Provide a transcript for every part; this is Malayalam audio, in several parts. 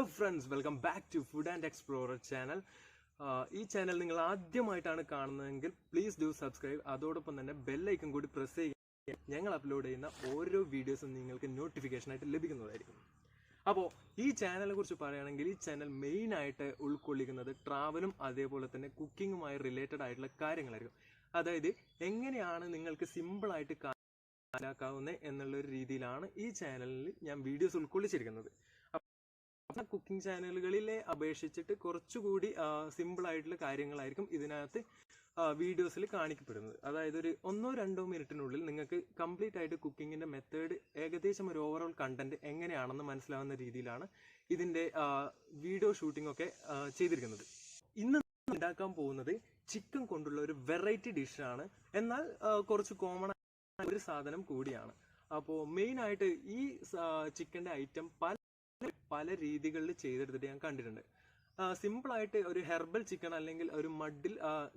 Hello friends, welcome back to food and explorer channel. ഈ ചാനൽ നിങ്ങൾ ആദ്യമായിട്ടാണ് കാണുന്നതെങ്കിൽ പ്ലീസ് ഡു സബ്സ്ക്രൈബ്. അതോടൊപ്പം തന്നെ ബെല്ലൈക്കൺ കൂടി പ്രസ് ചെയ്യുക. ഞങ്ങൾ അപ്ലോഡ് ചെയ്യുന്ന ഓരോ വീഡിയോസും നിങ്ങൾക്ക് നോട്ടിഫിക്കേഷനായിട്ട് ലഭിക്കുന്നതായിരിക്കും. അപ്പോൾ ഈ ചാനലിനെ കുറിച്ച് പറയുകയാണെങ്കിൽ ഈ ചാനൽ മെയിനായിട്ട് ഉൾക്കൊള്ളിക്കുന്നത് ട്രാവലും അതേപോലെ തന്നെ കുക്കിങ്ങുമായി റിലേറ്റഡ് ആയിട്ടുള്ള കാര്യങ്ങളായിരിക്കും. അതായത് എങ്ങനെയാണ് നിങ്ങൾക്ക് സിമ്പിളായിട്ട് മനസ്സിലാക്കാവുന്നത് എന്നുള്ളൊരു രീതിയിലാണ് ഈ ചാനലിൽ ഞാൻ വീഡിയോസ് ഉൾക്കൊള്ളിച്ചിരിക്കുന്നത്. കുക്കിംഗ് ചാനലുകളിലെ അപേക്ഷിച്ചിട്ട് കുറച്ചുകൂടി സിമ്പിൾ ആയിട്ടുള്ള കാര്യങ്ങളായിരിക്കും ഇതിനകത്ത് വീഡിയോസിൽ കാണിക്കപ്പെടുന്നത്. അതായത് ഒരു 1-2 മിനിറ്റിനുള്ളിൽ നിങ്ങൾക്ക് കംപ്ലീറ്റ് ആയിട്ട് കുക്കിങ്ങിന്റെ മെത്തേഡ്, ഏകദേശം ഒരു ഓവറോൾ കണ്ടന്റ് എങ്ങനെയാണെന്ന് മനസ്സിലാവുന്ന രീതിയിലാണ് ഇതിന്റെ വീഡിയോ ഷൂട്ടിംഗ് ഒക്കെ ചെയ്തിരിക്കുന്നത്. ഇന്ന് ഉണ്ടാക്കാൻ പോകുന്നത് ചിക്കൻ കൊണ്ടുള്ള ഒരു വെറൈറ്റി ഡിഷാണ്. എന്നാൽ കുറച്ച് കോമൺ ആയ ഒരു സാധനം കൂടിയാണ്. അപ്പോൾ മെയിൻ ആയിട്ട് ഈ ചിക്കന്റെ ഐറ്റം പല രീതികളിൽ ചെയ്തെടുത്തിട്ട് ഞാൻ കണ്ടിട്ടുണ്ട്. സിമ്പിളായിട്ട് ഒരു ഹെർബൽ ചിക്കൻ അല്ലെങ്കിൽ ഒരു മഡിൽ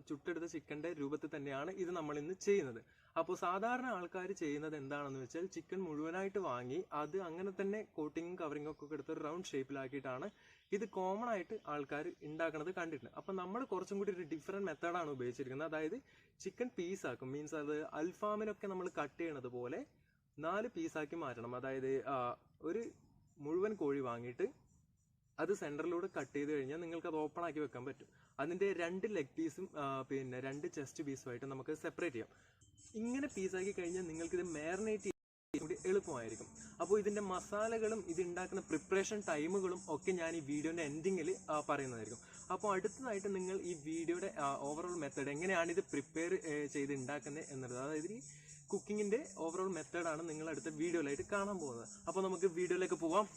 ചുട്ടെടുത്ത ചിക്കന്റെ രൂപത്തിൽ തന്നെയാണ് ഇത് നമ്മൾ ഇന്ന് ചെയ്യുന്നത്. അപ്പോൾ സാധാരണ ആൾക്കാർ ചെയ്യുന്നത് എന്താണെന്ന് വെച്ചാൽ ചിക്കൻ മുഴുവനായിട്ട് വാങ്ങി അത് അങ്ങനെ തന്നെ കോട്ടിങ്ങും കവറിങ്ങും ഒക്കെ എടുത്ത് റൗണ്ട് ഷേപ്പിലാക്കിയിട്ടാണ് ഇത് കോമൺ ആയിട്ട് ആൾക്കാർ ഉണ്ടാക്കുന്നത് കണ്ടിട്ടുണ്ട്. അപ്പം നമ്മൾ കുറച്ചും കൂടി ഒരു ഡിഫറെൻറ്റ് മെത്തേഡാണ് ഉപയോഗിച്ചിരിക്കുന്നത്. അതായത് ചിക്കൻ പീസാക്കും, മീൻസ് അത് അൽഫാമിനൊക്കെ നമ്മൾ കട്ട് ചെയ്യണത് പോലെ 4 പീസാക്കി മാറ്റണം. അതായത് ഒരു മുഴുവൻ കോഴി വാങ്ങിയിട്ട് അത് സെൻറ്ററിലൂടെ കട്ട് ചെയ്ത് കഴിഞ്ഞാൽ നിങ്ങൾക്ക് അത് ഓപ്പൺ ആക്കി വെക്കാൻ പറ്റും. അതിൻ്റെ 2 ലെഗ് പീസും പിന്നെ 2 ചെസ്റ്റ് പീസുമായിട്ട് നമുക്ക് സെപ്പറേറ്റ് ചെയ്യാം. ഇങ്ങനെ പീസാക്കി കഴിഞ്ഞാൽ നിങ്ങൾക്ക് ഇത് മാരിനേറ്റ് ചെയ്യാൻ കൂടി എളുപ്പമായിരിക്കും. അപ്പോൾ ഇതിൻ്റെ മസാലകളും ഇത് ഉണ്ടാക്കുന്ന പ്രിപ്പറേഷൻ ടൈമുകളും ഒക്കെ ഞാൻ ഈ വീഡിയോൻ്റെ എൻഡിങ്ങിൽ പറയുന്നതായിരിക്കും. അപ്പോൾ അടുത്തതായിട്ട് നിങ്ങൾ ഈ വീഡിയോയുടെ ഓവറോൾ മെത്തേഡ് എങ്ങനെയാണ് ഇത് പ്രിപ്പയർ ചെയ്ത് ഉണ്ടാക്കുന്നത് എന്നുള്ളത്, അതായത് ഈ കുക്കിങ്ങിന്റെ ഓവറോൾ മെത്തേഡാണ് നിങ്ങൾ അടുത്ത വീഡിയോയിലായിട്ട് കാണാൻ പോകുന്നത്. അപ്പോൾ നമുക്ക് വീഡിയോയിലേക്ക് പോവാം.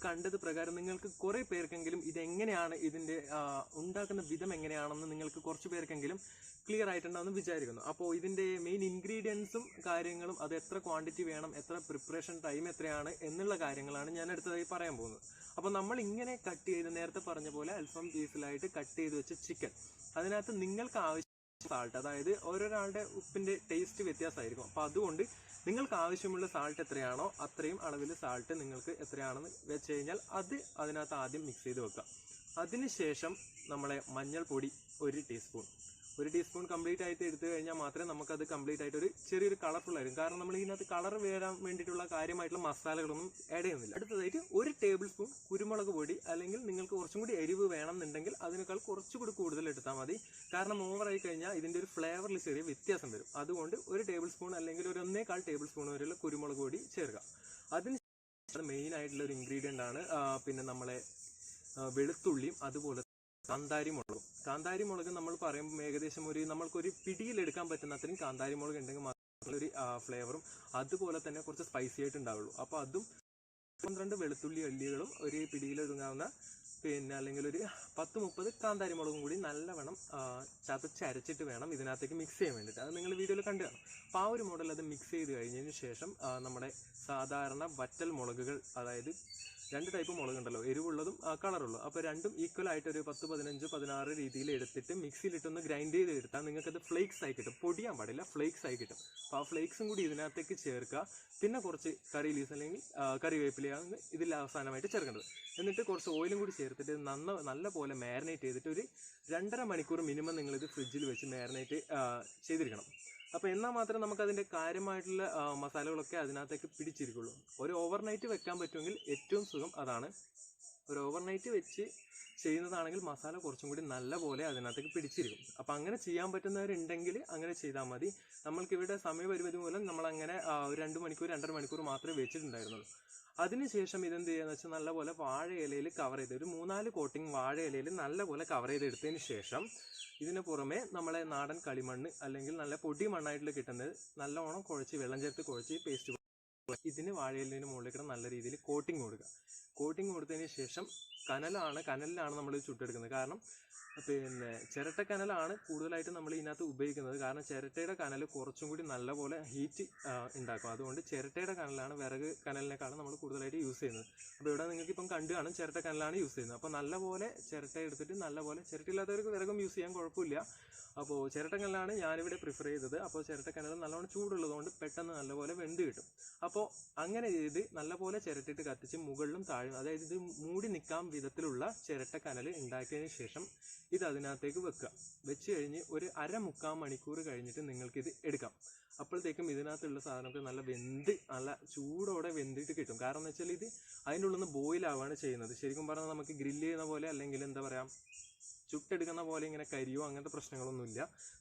കണ്ടത് പ്രകാരം നിങ്ങൾക്ക് കുറെ പേർക്കെങ്കിലും ഇതെങ്ങനെയാണ് ഇതിന്റെ ഉണ്ടാക്കുന്ന വിധം എങ്ങനെയാണെന്ന് നിങ്ങൾക്ക് കുറച്ച് പേർക്കെങ്കിലും ക്ലിയർ ആയിട്ടുണ്ടാവുമെന്ന് വിചാരിക്കുന്നു. അപ്പോൾ ഇതിന്റെ മെയിൻ ഇൻഗ്രീഡിയൻസും കാര്യങ്ങളും, അത് എത്ര ക്വാണ്ടിറ്റി വേണം, എത്ര പ്രിപ്പറേഷൻ ടൈം എത്രയാണ് എന്നുള്ള കാര്യങ്ങളാണ് ഞാൻ അടുത്തതായി പറയാൻ പോകുന്നത്. അപ്പോൾ നമ്മൾ ഇങ്ങനെ കട്ട് ചെയ്ത്, നേരത്തെ പറഞ്ഞ പോലെ അൽഫാം പീസിലായിട്ട് കട്ട് ചെയ്ത് വെച്ച ചിക്കൻ, അതിനകത്ത് നിങ്ങൾക്ക് ആവശ്യം സാൾട്ട്, അതായത് ഓരോരാളുടെ ഉപ്പിന്റെ ടേസ്റ്റ് വ്യത്യാസമായിരിക്കും. അപ്പോൾ അതുകൊണ്ട് നിങ്ങൾക്ക് ആവശ്യമുള്ള സാൾട്ട് എത്രയാണോ അത്രയും അളവിൽ സാൾട്ട് നിങ്ങൾക്ക് എത്രയാണെന്ന് വെച്ച് കഴിഞ്ഞാൽ അത് അതിനകത്ത് ആദ്യം മിക്സ് ചെയ്ത് വെക്കാം. അതിനുശേഷം നമ്മളെ മഞ്ഞൾപ്പൊടി 1 ടീസ്പൂൺ കംപ്ലീറ്റ് ആയിട്ട് എടുത്തു കഴിഞ്ഞാൽ മാത്രമേ നമുക്കത് കംപ്ലീറ്റ് ആയിട്ട് ഒരു ചെറിയൊരു കളർഫുൾ ആയിരിക്കും. കാരണം നമ്മൾ ഇതിനകത്ത് കളർ വരാൻ വേണ്ടിയിട്ടുള്ള കാര്യമായിട്ടുള്ള മസാലകളൊന്നും ആഡ് ചെയ്യുന്നില്ല. അടുത്തതായിട്ട് 1 ടേബിൾ സ്പൂൺ കുരുമുളക് പൊടി, അല്ലെങ്കിൽ നിങ്ങൾക്ക് കുറച്ചും കൂടി എരിവ് വേണമെന്നുണ്ടെങ്കിൽ അതിനേക്കാൾ കുറച്ചുകൂടി കൂടുതൽ എടുത്താൽ മതി. കാരണം ഓവറായി കഴിഞ്ഞാൽ ഇതിൻ്റെ ഒരു ഫ്ലേവറിൽ ചെറിയ വ്യത്യാസം വരും. അതുകൊണ്ട് 1 ടേബിൾ സ്പൂൺ അല്ലെങ്കിൽ ഒരു 1.25 ടേബിൾ സ്പൂൺ വരെയുള്ള കുരുമുളക് പൊടി ചേർക്കുക. അതിന് മെയിൻ ആയിട്ടുള്ള ഒരു ഇൻഗ്രീഡിയൻ്റ് ആണ് പിന്നെ നമ്മളെ വെളുത്തുള്ളിയും അതുപോലെ കാന്താരി മുളക് നമ്മൾ പറയുമ്പോൾ ഏകദേശം നമ്മൾക്കൊരു പിടിയിലെടുക്കാൻ പറ്റുന്ന അത്രയും കാന്താരി മുളക് ഉണ്ടെങ്കിൽ മാത്രമേ ഒരു ഫ്ലേവറും അതുപോലെ തന്നെ കുറച്ച് സ്പൈസി ആയിട്ട് ഉണ്ടാവുള്ളൂ. അപ്പോൾ അതും 12 വെളുത്തുള്ളി അല്ലികളും ഒരു പിടിയിലൊതുങ്ങാവുന്ന പിന്നെ അല്ലെങ്കിൽ ഒരു 10-30 കാന്താരി മുളകും കൂടി നല്ലവണ്ണം ചതച്ചരച്ചിട്ട് വേണം ഇതിനകത്തേക്ക് മിക്സ് ചെയ്യാൻ വേണ്ടിയിട്ട്. അത് നിങ്ങൾ വീഡിയോയിൽ കണ്ടു കാണും. അപ്പോൾ ആ ഒരു മോഡൽ അത് മിക്സ് ചെയ്ത് കഴിഞ്ഞതിന് ശേഷം നമ്മുടെ സാധാരണ വറ്റൽ മുളകുകൾ, അതായത് രണ്ട് ടൈപ്പ് മുളക് ഉണ്ടല്ലോ, എരിവുള്ളതും കളറുള്ളതും. അപ്പോൾ രണ്ടും ഈക്വൽ ആയിട്ട് ഒരു 10, 15, 16 രീതിയിൽ എടുത്തിട്ട് മിക്സിയിലിട്ടൊന്ന് ഗ്രൈൻഡ് ചെയ്ത് എടുത്താൽ നിങ്ങൾക്കത് ഫ്ലേക്സ് ആയി കിട്ടും. പൊടിയാൻ പാടില്ല, ഫ്ലേക്സ് ആയി കിട്ടും. അപ്പോൾ ആ ഫ്ലേക്സും കൂടി ഇതിനകത്തേക്ക് ചേർക്കുക. പിന്നെ കുറച്ച് കറി ലീവ്സ് അല്ലെങ്കിൽ കറിവേപ്പിലയാണ് ഇതിൽ അവസാനമായിട്ട് ചേർക്കേണ്ടത്. എന്നിട്ട് കുറച്ച് ഓയിലും കൂടി ചേർത്തിട്ട് നല്ല പോലെ മാരിനേറ്റ് ചെയ്തിട്ട് ഒരു 2.5 മണിക്കൂർ മിനിമം നിങ്ങളിത് ഫ്രിഡ്ജിൽ വെച്ച് മാരിനേറ്റ് ചെയ്തിരിക്കണം. അപ്പോൾ എന്നാൽ മാത്രമേ നമുക്കതിൻ്റെ കാര്യമായിട്ടുള്ള മസാലകളൊക്കെ അതിനകത്തേക്ക് പിടിച്ചിരിക്കുള്ളൂ. ഒരു ഓവർനൈറ്റ് വെക്കാൻ പറ്റുമെങ്കിൽ ഏറ്റവും സുഖം അതാണ്. ഒരു ഓവർനൈറ്റ് വെച്ച് ചെയ്യുന്നതാണെങ്കിൽ മസാല കുറച്ചും കൂടി നല്ല പോലെ അതിനകത്തേക്ക് പിടിച്ചിരിക്കും. അപ്പോൾ അങ്ങനെ ചെയ്യാൻ പറ്റുന്നവരുണ്ടെങ്കിൽ അങ്ങനെ ചെയ്താൽ മതി. നമ്മൾക്കിവിടെ സമയപരിമിതി മൂലം നമ്മളങ്ങനെ ഒരു 2 മണിക്കൂർ 2.5 മണിക്കൂർ മാത്രമേ വെച്ചിട്ടുണ്ടായിരുന്നുള്ളൂ. അതിനുശേഷം ഇതെന്ത് ചെയ്യുകയെന്ന് വെച്ചാൽ നല്ലപോലെ വാഴ ഇലയിൽ കവർ ചെയ്ത് ഒരു 3-4 കോട്ടിങ് വാഴ ഇലയിൽ നല്ലപോലെ കവർ ചെയ്തെടുത്തതിന് ശേഷം ഇതിന് പുറമെ നമ്മളെ നാടൻ കളിമണ്ണ് അല്ലെങ്കിൽ നല്ല പൊടി മണ്ണായിട്ട് കിട്ടുന്നത് നല്ലോണം കുഴച്ച് വെള്ളം ചേർത്ത് കുഴച്ച് പേസ്റ്റ് ഇതിന് വാഴയിലിന് മുകളിലേക്ക് നല്ല രീതിയിൽ കോട്ടിങ് കൊടുക്കുക. കോട്ടിങ് കൊടുത്തതിന് ശേഷം കനലിലാണ് നമ്മൾ ചുട്ടെടുക്കുന്നത്. കാരണം പിന്നെ ചിരട്ടക്കനലാണ് കൂടുതലായിട്ട് നമ്മൾ ഇതിനകത്ത് ഉപയോഗിക്കുന്നത്. കാരണം ചിരട്ടയുടെ കനൽ കുറച്ചും കൂടി നല്ലപോലെ ഹീറ്റ് ഉണ്ടാക്കും. അതുകൊണ്ട് ചിരട്ടയുടെ കനലാണ് വിറക് കനലിനേക്കാളും നമ്മൾ കൂടുതലായിട്ട് യൂസ് ചെയ്യുന്നത്. അപ്പോൾ ഇവിടെ നിങ്ങൾക്ക് ഇപ്പം കണ്ടു കാണും ചിരട്ട കനലാണ് യൂസ് ചെയ്യുന്നത്. അപ്പോൾ നല്ലപോലെ ചിരട്ട എടുത്തിട്ട് നല്ലപോലെ ചിരട്ടയില്ലാത്തവർക്ക് വിറകും യൂസ് ചെയ്യാൻ കുഴപ്പമില്ല. അപ്പോൾ ചിരട്ടക്കനലാണ് ഞാനിവിടെ പ്രിഫർ ചെയ്തത്. അപ്പോൾ ചിരട്ടക്കനൽ നല്ലോണം ചൂടുള്ളതുകൊണ്ട് പെട്ടെന്ന് നല്ലപോലെ വെന്ത് കിട്ടും. അപ്പോൾ അങ്ങനെ ചെയ്ത് നല്ലപോലെ ചിരട്ടിട്ട് കത്തിച്ച് മുകളിലും താഴെയും, അതായത് ഇത് മൂടി നിൽക്കാൻ വിധത്തിലുള്ള ചിരട്ടക്കനൽ ഉണ്ടാക്കിയതിന് ശേഷം ഇത് അതിനകത്തേക്ക് വെക്കുക. വെച്ച് കഴിഞ്ഞ് ഒരു 1/2-3/4 മണിക്കൂർ കഴിഞ്ഞിട്ട് നിങ്ങൾക്കിത് എടുക്കാം. അപ്പോഴത്തേക്കും ഇതിനകത്തുള്ള സാധനമൊക്കെ നല്ല ചൂടോടെ വെന്തിട്ട് കിട്ടും. കാരണം എന്ന് വെച്ചാൽ ഇത് അതിൻ്റെ ഉള്ളിൽ നിന്ന് ബോയിൽ ആവുകയാണ് ചെയ്യുന്നത്. ശരിക്കും പറഞ്ഞാൽ നമുക്ക് ഗ്രില്ല് ചെയ്യുന്ന പോലെ അല്ലെങ്കിൽ എന്താ പറയുക ചുട്ടെടുക്കുന്ന പോലെ ഇങ്ങനെ കരിയോ അങ്ങനത്തെ പ്രശ്നങ്ങളൊന്നുമില്ല.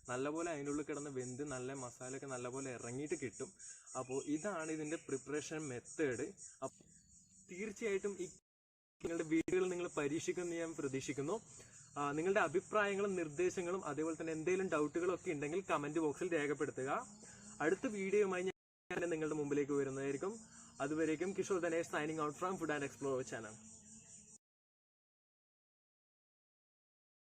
നല്ലപോലെ അതിൻ്റെ ഉള്ളിൽ കിടന്ന് വെന്ത് നല്ല മസാലയൊക്കെ നല്ലപോലെ ഇറങ്ങിയിട്ട് കിട്ടും. അപ്പോൾ ഇതാണ് ഇതിൻ്റെ പ്രിപ്പറേഷൻ മെത്തേഡ്. അപ്പോൾ തീർച്ചയായിട്ടും ഈ നിങ്ങളുടെ വീഡിയോകൾ നിങ്ങൾ പരീക്ഷിക്കുമെന്ന് ഞാൻ പ്രതീക്ഷിക്കുന്നു. നിങ്ങളുടെ അഭിപ്രായങ്ങളും നിർദ്ദേശങ്ങളും അതേപോലെ തന്നെ എന്തെങ്കിലും ഡൗട്ടുകളൊക്കെ ഉണ്ടെങ്കിൽ കമൻറ്റ് ബോക്സിൽ രേഖപ്പെടുത്തുക. അടുത്ത വീഡിയോയുമായി ഞാൻ നിങ്ങളുടെ മുമ്പിലേക്ക് വരുന്നതായിരിക്കും. അതുവരേക്കും Kishore Dinesh signing out from food and explore channel.